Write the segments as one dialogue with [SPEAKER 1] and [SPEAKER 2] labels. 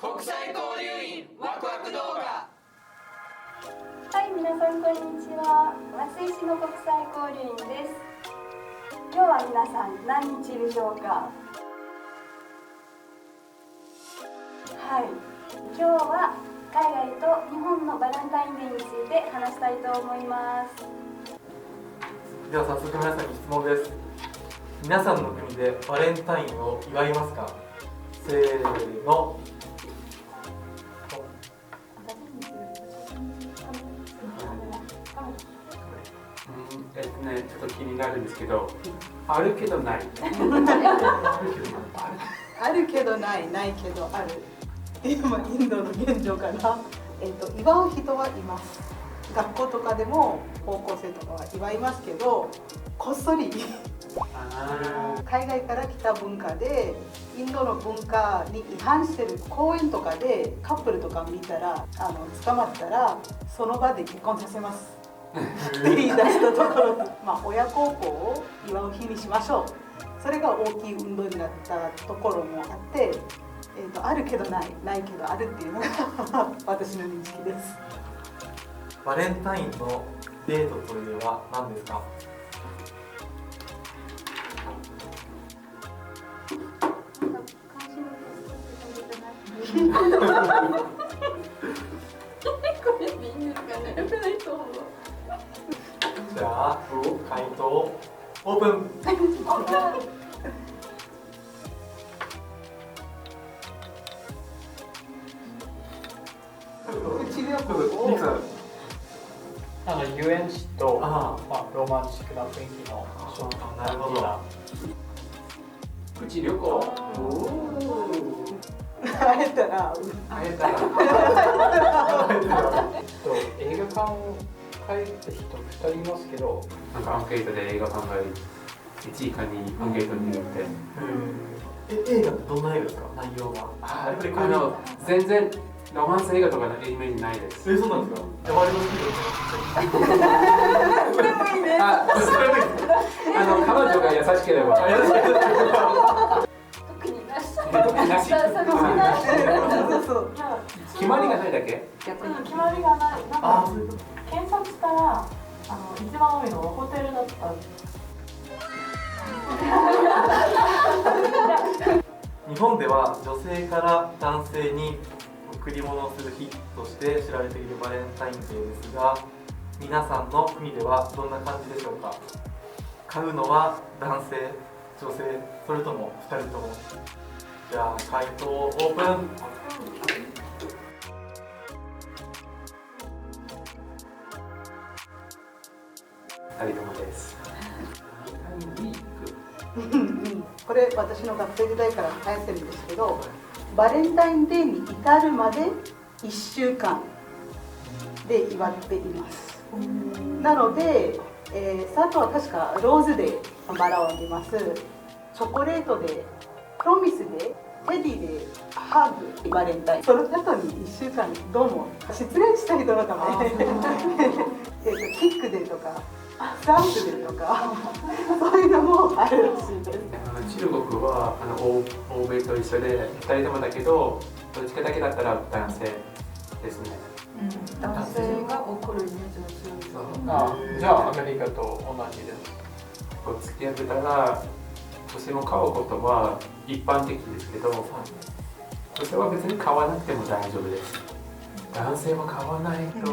[SPEAKER 1] 国際交流員ワクワク動画。
[SPEAKER 2] はい、皆さんこんにちは。松江市の国際交流員です。今日は皆さん何日でしょうか？はい、今日は海外と日本のバレンタインデーについて話したいと思います。
[SPEAKER 3] では早速皆さんに質問です。皆さんの国でバレンタインを祝いますか？せーの。
[SPEAKER 4] ちょっと気になるんですけど、あるけどない。
[SPEAKER 5] あるけどない、ないけどある。今インドの現状かな。祝う人はいます。学校とかでも高校生とかは祝いますけど、こっそり海外から来た文化で、インドの文化に違反してる公園とかでカップルとか見たら捕まったらその場で結婚させます。って言い出したところで、親孝行を祝う日にしましょう。それが大きい運動になったところもあって、あるけどない、ないけどあるっていうのが私の認識です。
[SPEAKER 3] バレンタインのデートといえば何ですか？じゃあ回答オープン。
[SPEAKER 6] 遊園地とロマンチックな雰囲気の
[SPEAKER 3] なるほど。
[SPEAKER 4] プチ旅行。
[SPEAKER 5] 会えたら
[SPEAKER 6] 映画館帰った人2人いますけど、
[SPEAKER 4] なんかアンケートで映画館が1位かにアンケートによって、
[SPEAKER 3] 映画ってどんな映画ですか？内容は。
[SPEAKER 4] 全然ロマンス映画とかのイメージないです。
[SPEAKER 3] そうなんですか？じゃあ割と好きです。
[SPEAKER 4] 彼女が優しければ。
[SPEAKER 2] 特になし。
[SPEAKER 4] 決まりがないだけ？
[SPEAKER 7] 決まりがない。なんか検索したら一番多いのはホテルだった。
[SPEAKER 3] 日本では女性から男性に贈り物をする日として知られているバレンタインデーですが、皆さんの国ではどんな感じでしょうか？買うのは男性、女性、それとも2人とも。じゃあ回答オープン。
[SPEAKER 4] 2人ともです。
[SPEAKER 5] これ私の学生時代から流行ってるんですけど、バレンタインデーに至るまで1週間で祝っています。なので、スタートは確かローズでバラをあげます。チョコレートで、プロミスで、テディで、ハーグ、バレンタイン。その後に1週間どうも失礼した人のためキックでとかスタンプでとかそういうのもあるらしいです。
[SPEAKER 4] 中国は欧米と一緒で2人ともだけど、どっちかだけだったら男性ですね。
[SPEAKER 7] 男性が怒るイメージの強い。
[SPEAKER 6] じゃあアメリカと同じです。
[SPEAKER 4] 付き合ってたら女性も買うことは一般的ですけど、女性は別に買わなくても大丈夫です。男性は買わないと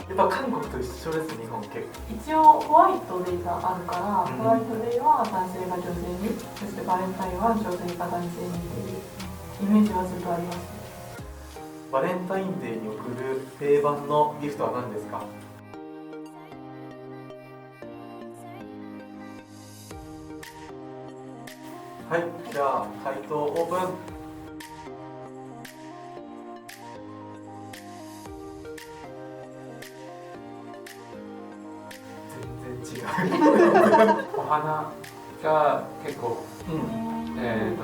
[SPEAKER 3] やっぱ韓国と一緒です、日本結構。
[SPEAKER 7] 一応ホワイトデーがあるから、ホワイトデーは男性が女性に、そしてバレンタインは女性が男性にっていうイメージはずっとあります。
[SPEAKER 3] バレンタインデーに贈る定番のギフトは何ですか？はい、じゃあ回答オープン。全然違う。
[SPEAKER 4] お花が結構、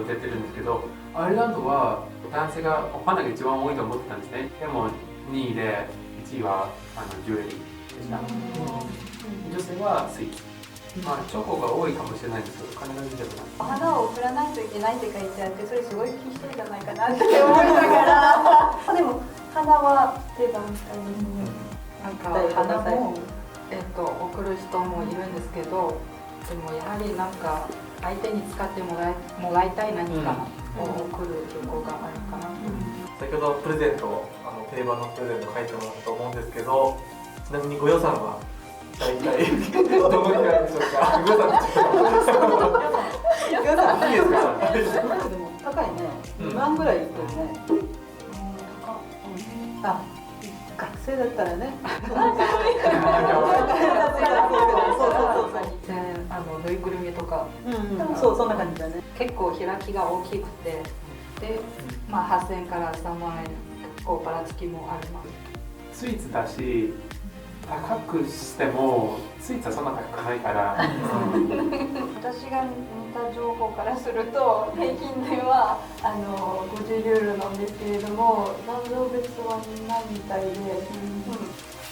[SPEAKER 4] 出てるんですけど、アイルランドは男性がお花が一番多いと思ってたんですね。でも2位で1位はジュエリーでした。女性はスイーツ。まあチョコが多いかもしれないですけど、必ずでもない。
[SPEAKER 2] 花を送らないといけないって書いてあって、それすごい気してるんじゃないかなって思いながらでも花は定番みたいですね。
[SPEAKER 8] なんか花も、送る人もいるんですけど、でもやはりなんか相手に使ってもらいたい何かを送る傾向があるかな。
[SPEAKER 3] 先ほどプレゼント、定番のプレゼント書いてもらったと思うんですけど、ちなみにご予算は大体どのくらいでしょうか。ご予算いいですか。
[SPEAKER 5] でも高いね。2万ぐらいいくよね。あ、学生だったらね。
[SPEAKER 8] ぬいぐるみとか、
[SPEAKER 5] そう、そんな感じだね。
[SPEAKER 8] 結構開きが大きくて、で、まあ8000円から3万円、結構ばらつきもあります。
[SPEAKER 4] スイーツだし、高くしてもスイーツはそんな高くないから。
[SPEAKER 2] 私が見た情報からすると平均では50ユーロなんですけれども、男女別はないみたいで、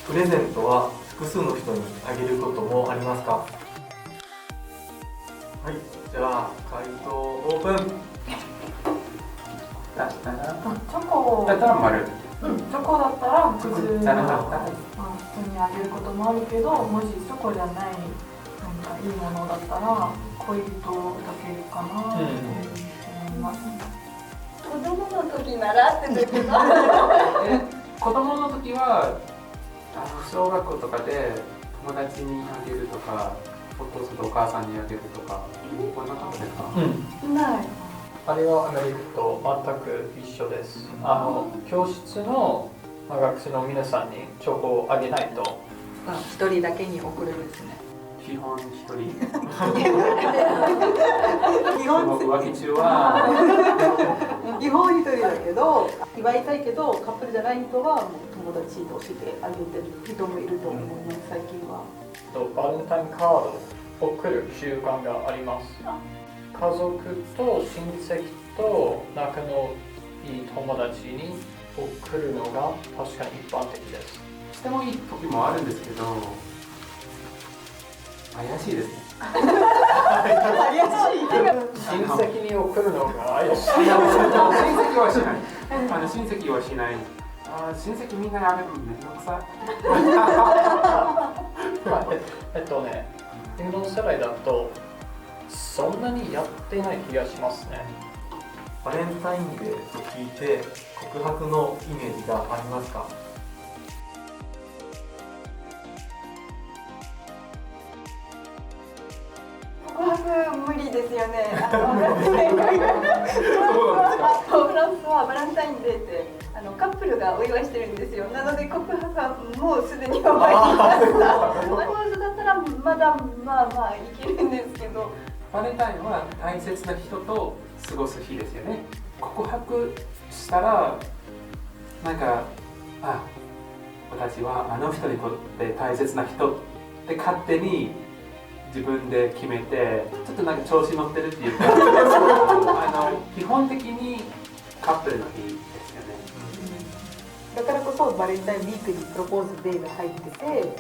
[SPEAKER 3] プレゼントは複数の人にあげることもありますか。はい、じゃあ回答オープン。
[SPEAKER 4] 出したら、
[SPEAKER 7] チョコ
[SPEAKER 4] だったら丸。
[SPEAKER 7] チョコだったら普通の
[SPEAKER 4] じゃなかった。
[SPEAKER 7] 人にあげることもあるけど、もしチョコじゃないなんかいいものだったら恋人だけかなと思います。
[SPEAKER 2] 子供の時ならって時の
[SPEAKER 4] 子供の時は小学校とかで友達にあげるとか、お父さんとお母さんにあげるとか、こんな感じですか。
[SPEAKER 2] ない。
[SPEAKER 6] あれはアメリカと全く一緒です。教室の学生の皆さんにチョコをあげないと。
[SPEAKER 8] 1人だけに送るんですね。
[SPEAKER 4] 基本一人。
[SPEAKER 5] 基本
[SPEAKER 4] 浮気中は
[SPEAKER 5] 基本一人だけど、祝いたいけどカップルじゃない人はもう友達としてあげてる人もいると思います最近は。
[SPEAKER 6] バレンタインカードを送る習慣があります。家族と親戚と仲のいい友達に送るのが確かに一般的です。
[SPEAKER 4] してもいい時もあるんですけど、怪しいですね。
[SPEAKER 6] 親戚に送るのが怪しい。
[SPEAKER 4] 親戚はしない。親戚はしない。親戚みんなにあげるのめんどくさい。
[SPEAKER 6] 今の世代だとそんなにやってない気がしますね。
[SPEAKER 3] バレンタインデーと聞いて告白のイメージがありますか。
[SPEAKER 2] 告白無理ですよね。
[SPEAKER 3] そう
[SPEAKER 2] フランスはバレンタインデーってカップルがお祝いしてるんですよ。なので告白はもうすでに終わりました。ローズだったらまだまあいけるんですけど。
[SPEAKER 4] バレンタインは大切な人と過ごす日ですよね。告白したらなんか私はあの人にとって大切な人って勝手に自分で決めて、ちょっとなんか調子乗ってるっていうか基本的にカップルの日ですよね。
[SPEAKER 5] だからこそバレンタインウィークにプロポーズデーが入ってて、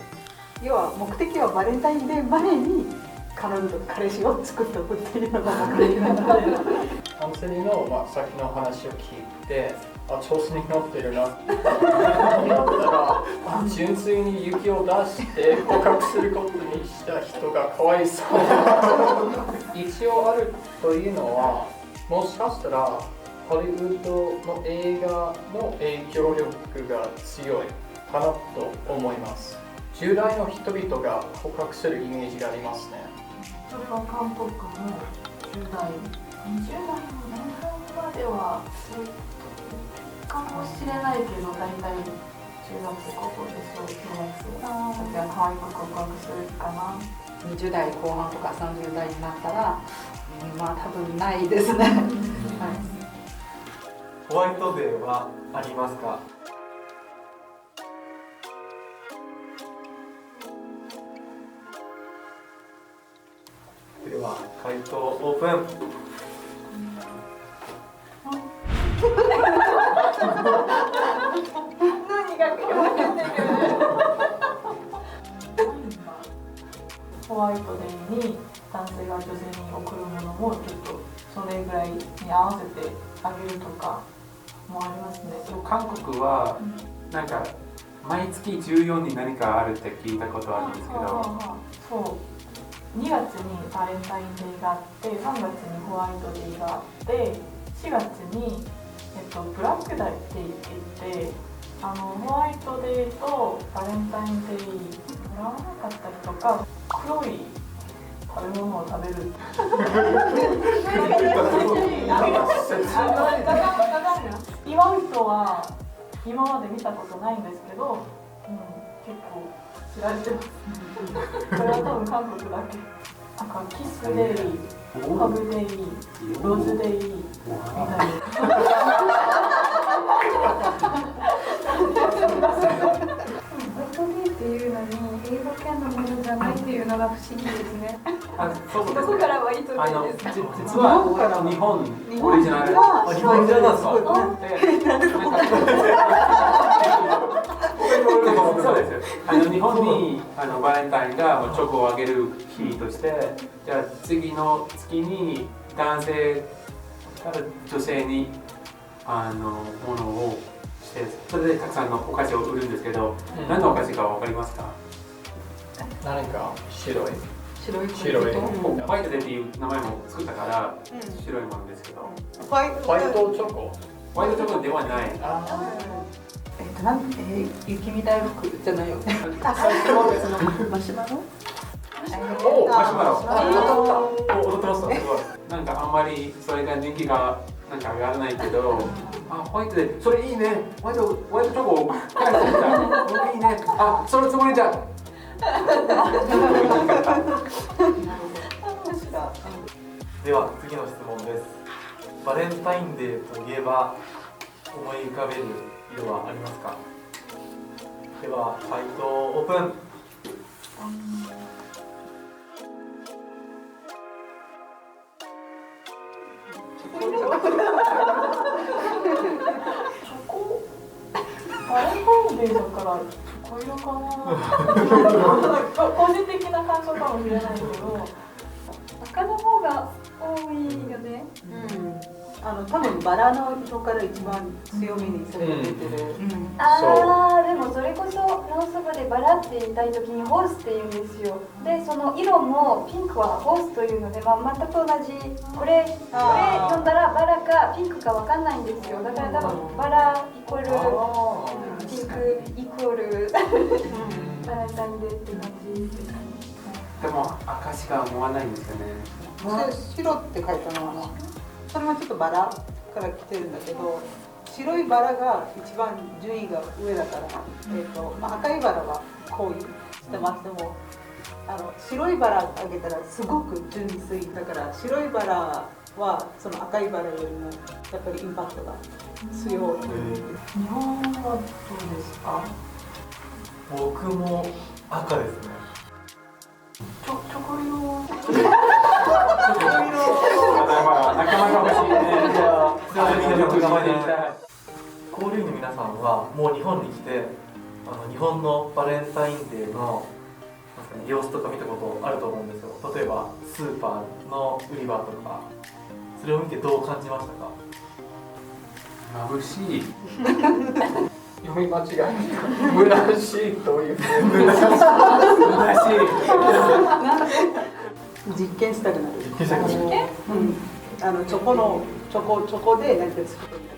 [SPEAKER 5] 要は目的はバレンタインデー前に彼女と彼氏を作っておくっていうのが目的なので、
[SPEAKER 6] アンセリの、さっきの話を聞いて、調子に乗ってるなって思ったら、純粋に勇気を出して告白することにした人がかわいそう。一応あるというのは、もしかしたらハリウッドの映画の影響力が強いかなと思います。10代の人々が告白するイメージがありますね。
[SPEAKER 7] それは韓国も10代、20代の前半まではかもしれないけど、大体中学生、高校で小学生だから可愛く告白するかな。
[SPEAKER 8] 20代後半とか30代になったら、多分ないですね。
[SPEAKER 3] ホワイトデーはありますか。では回答オープン。
[SPEAKER 2] 何が言われてる。
[SPEAKER 7] ホワイトデー女性に贈るものもちょっとそれぐらいに合わせてあげるとかもありますね。
[SPEAKER 4] 韓国はなんか毎月14に何かあるって聞いたことあるんですけど、
[SPEAKER 7] そう2月にバレンタインデーがあって3月にホワイトデーがあって4月に、ブラックデーって言ってホワイトデーとバレンタインデーもらわなかったりとか黒い食べ物を食べる祝う人は今まで見たことないんですけど、結構知られてます。これは多分韓国だけ。なんかキスデイ、ハグデイ、ローズデイみたいな。
[SPEAKER 2] ホットデーっていうのに英語圏のものじゃないっていうのが不思議ですね。
[SPEAKER 3] そうですね。
[SPEAKER 2] どこからはいつですか？
[SPEAKER 4] 実は日本オリジナル。
[SPEAKER 3] 日本オリジナルなんですか？
[SPEAKER 4] そうです。日本にバレンタインがチョコをあげる日として、じゃあ次の月に男性から女性にものをして、それでたくさんのお菓子を売るんですけど、何のお菓子かわかりますか？
[SPEAKER 6] 何か白い。
[SPEAKER 8] 白い
[SPEAKER 4] ホワイトデーっていう名前も作ったから白いものですけど、
[SPEAKER 5] ホワイト
[SPEAKER 6] ホワイトチョコ。
[SPEAKER 4] ホワイトチョコではない。
[SPEAKER 8] 雪みたいな服じゃないよね。
[SPEAKER 4] 最初は別の
[SPEAKER 8] マシュマロ？
[SPEAKER 4] おマシュマロ。踊ってました。すごい。なんかあんまりそれが人気がなんか上がらないけど、ホワイトでそれいいね。ホワイトチョコ返してきた。いいね。そのつもりじゃ。
[SPEAKER 3] では次の質問です。バレンタインデーといえば思い浮かべる色はありますか？では回答オープン。
[SPEAKER 7] バレンタインデーだからチョコ色かな。個人的な感想かもしれないけど、
[SPEAKER 2] 赤の方が多いよね。
[SPEAKER 5] 多分バラの色から一番強めにそれが出てる。
[SPEAKER 2] でもそれこそフランス語でバラって言いたい時にホースって言うんですよ。でその色もピンクはホースというので、全く同じ。これ読んだらバラかピンクかわかんないんですよ。だから多分バライコールピンクイコールバレンタインデーって感じ。
[SPEAKER 4] でも赤しか思わないんですよね。
[SPEAKER 5] 白って書いたのはそれもちょっとバラから来てるんだけど、白いバラが一番順位が上だから、赤いバラはこういうしてます。でも白いバラあげたらすごく純粋だから、白いバラはその赤いバラよりもやっぱりインパクトが強い。
[SPEAKER 7] 日本はどうですか？
[SPEAKER 3] 僕も赤ですね。
[SPEAKER 7] チョコ色。
[SPEAKER 4] 仲間が欲しいね。
[SPEAKER 3] じゃあ交流員の皆さんはもう日本に来て日本のバレンタインデーの様子とか見たことあると思うんですよ。例えばスーパーの売り場とか、それを見てどう感じましたか？
[SPEAKER 4] 眩しい。
[SPEAKER 6] 読み間違い。虚しいという。
[SPEAKER 4] 虚しい。
[SPEAKER 5] 実験したくなる。
[SPEAKER 2] 実験？
[SPEAKER 5] チョコで何か作ってみたい。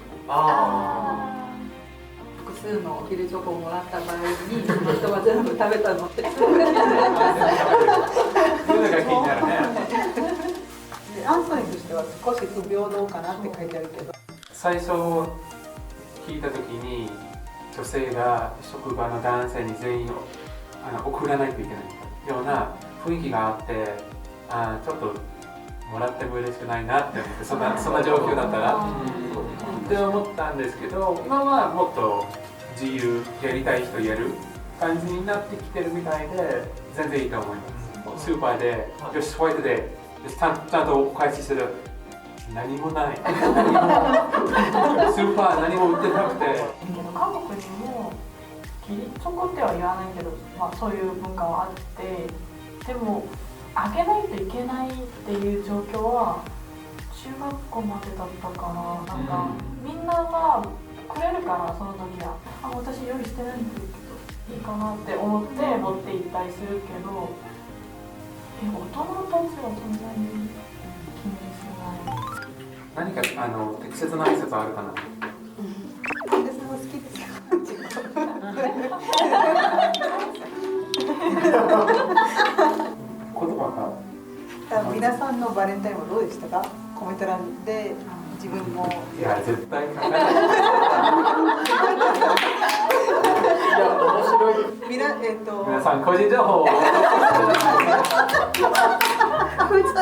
[SPEAKER 8] 複数のお昼チョコをもらった場合に人は全部食べたのって
[SPEAKER 4] そういうのが気になるね。
[SPEAKER 5] アンソニーとしては少し不平等かなって書いてあるけど、
[SPEAKER 4] 最初聞いた時に女性が職場の男性に全員送らないといけないような雰囲気があって、ちょっともらっても嬉しくないなって思って、そんな状況だったらって思ったんですけど、今はもっと自由、やりたい人やる感じになってきてるみたいで、全然いいと思います。スーパーでよしホワイトでちゃんとお返しする。何もない。スーパー何も売ってなくて。
[SPEAKER 7] 韓国にも義理チョコっては言わないけど、そういう文化はあって、でもあげないといけないっていう状況は中学校までだったかな。なんか、みんながくれるからその時は私用意してないんだけどいいかなって思って持って行ったりするけど、大人たちはそんなに気にしない。
[SPEAKER 4] 何か適切な挨拶あるかな。
[SPEAKER 5] 私も好きですよ。
[SPEAKER 4] 言葉
[SPEAKER 5] 皆さんのバレンタインはどうでしたか？コメント欄で自分も。
[SPEAKER 4] いや絶対考えない。
[SPEAKER 6] いや面白い。
[SPEAKER 4] 皆さん個人情報を。
[SPEAKER 5] 個人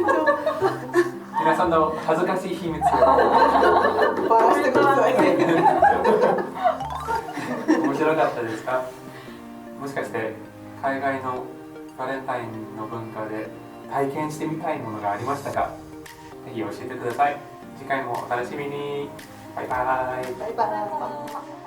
[SPEAKER 5] 情報
[SPEAKER 4] 皆さんの恥ずかしい秘密を
[SPEAKER 5] バラしてください。
[SPEAKER 4] 面白かったですか？もしかして海外のバレンタインの文化で体験してみたいものがありましたか？ぜひ教えてください。次回もお楽しみに。バイバイ。
[SPEAKER 5] バイバイ。